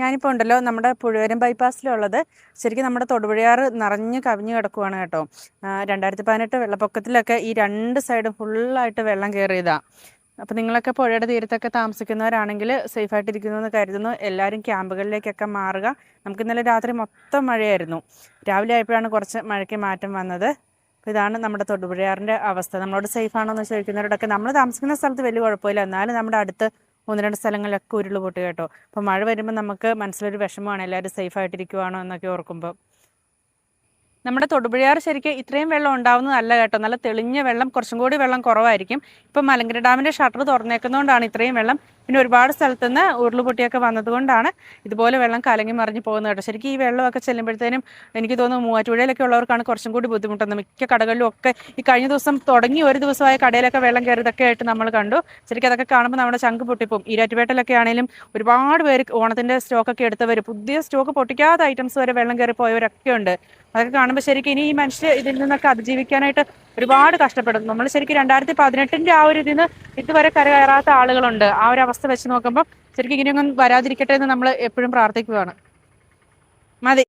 ഞാനിപ്പോൾ ഉണ്ടല്ലോ നമ്മുടെ പുഴവരം ബൈപ്പാസിലുള്ളത്. ശരിക്കും നമ്മുടെ തൊടുപുഴയാറ് നിറഞ്ഞ് കവിഞ്ഞ് കിടക്കുവാണ് കേട്ടോ. 2018 വെള്ളപ്പൊക്കത്തിലൊക്കെ ഈ രണ്ട് സൈഡും ഫുള്ളായിട്ട് വെള്ളം കയറിയതാണ്. അപ്പോൾ നിങ്ങളൊക്കെ പുഴയുടെ തീരത്തൊക്കെ താമസിക്കുന്നവരാണെങ്കിൽ സേഫായിട്ടിരിക്കുന്നു എന്ന് കരുതുന്നു. എല്ലാവരും ക്യാമ്പുകളിലേക്കൊക്കെ മാറുക. നമുക്ക് ഇന്നലെ രാത്രി മൊത്തം മഴയായിരുന്നു. രാവിലെ ആയപ്പോഴാണ് കുറച്ച് മഴയ്ക്ക് മാറ്റം വന്നത്. അപ്പോൾ ഇതാണ് നമ്മുടെ തൊടുപുഴയാറിൻ്റെ അവസ്ഥ. നമ്മളോട് സേഫ് ആണോ എന്ന് ചോദിക്കുന്നവരോടൊക്കെ, നമ്മൾ താമസിക്കുന്ന സ്ഥലത്ത് വലിയ കുഴപ്പമില്ല, എന്നാലും നമ്മുടെ അടുത്ത് 1-2 സ്ഥലങ്ങളിലൊക്കെ ഉരുൾ പൊട്ടി കേട്ടോ. അപ്പോൾ മഴ വരുമ്പോൾ നമുക്ക് മനസ്സിലൊരു വിഷമമാണ്, എല്ലാവരും സേഫായിട്ടിരിക്കുവാണോ എന്നൊക്കെ ഓർക്കുമ്പോൾ. നമ്മുടെ തൊടുപുഴയാറ് ശരിക്കും ഇത്രയും വെള്ളം ഉണ്ടാവുന്നതല്ല കേട്ടോ. നല്ല തെളിഞ്ഞ വെള്ളം, കുറച്ചും കൂടി വെള്ളം കുറവായിരിക്കും. ഇപ്പം മലങ്കര ഡാമിൻ്റെ ഷട്ടർ തുറന്നേക്കുന്നതുകൊണ്ടാണ് ഇത്രയും വെള്ളം. പിന്നെ ഒരുപാട് സ്ഥലത്തുനിന്ന് ഉരുളുപൊട്ടിയൊക്കെ വന്നതുകൊണ്ടാണ് ഇതുപോലെ വെള്ളം കലങ്ങി മറിഞ്ഞ് പോകുന്നത് കേട്ടോ. ശരിക്കും ഈ വെള്ളമൊക്കെ ചെല്ലുമ്പോഴത്തേനും എനിക്ക് തോന്നുന്നു മൂവാറ്റുപുഴയിലൊക്കെ ഉള്ളവർക്കാണ് കുറച്ചും കൂടി ബുദ്ധിമുട്ടുന്നത്. മിക്ക കടകളിലും ഒക്കെ ഈ കഴിഞ്ഞ ദിവസം തുടങ്ങി ഒരു ദിവസമായ കടയിലൊക്കെ വെള്ളം കയറിയതൊക്കെ ആയിട്ട് നമ്മൾ കണ്ടു. ശരിക്കും അതൊക്കെ കാണുമ്പോൾ നമ്മുടെ ചങ്ക് പൊട്ടിപ്പോവും. ഈരാറ്റുപേട്ടയിലൊക്കെ ആണെങ്കിലും ഒരുപാട് പേര് ഓണത്തിൻ്റെ സ്റ്റോക്കൊക്കെ എടുത്തവർ, പുതിയ സ്റ്റോക്ക് പൊട്ടിക്കാത്ത ഐറ്റംസ് വരെ വെള്ളം കയറി പോയവരൊക്കെ ഉണ്ട്. അതൊക്കെ കാണുമ്പോൾ ശരിക്കും ഇനി ഈ മനുഷ്യർ ഇതിൽ നിന്നൊക്കെ അതിജീവിക്കാനായിട്ട് ഒരുപാട് കഷ്ടപ്പെടും. നമ്മൾ ശരിക്കും 2018 ആ ഒരു ഇതിന് ഇതുവരെ കരകയറാത്ത ആളുകളുണ്ട്. ആ ഒരു അവസ്ഥ വെച്ച് നോക്കുമ്പോൾ ശരിക്കും ഇനിയൊന്നും വരാതിരിക്കട്ടെ എന്ന് നമ്മൾ എപ്പോഴും പ്രാർത്ഥിക്കുകയാണ്. മതി.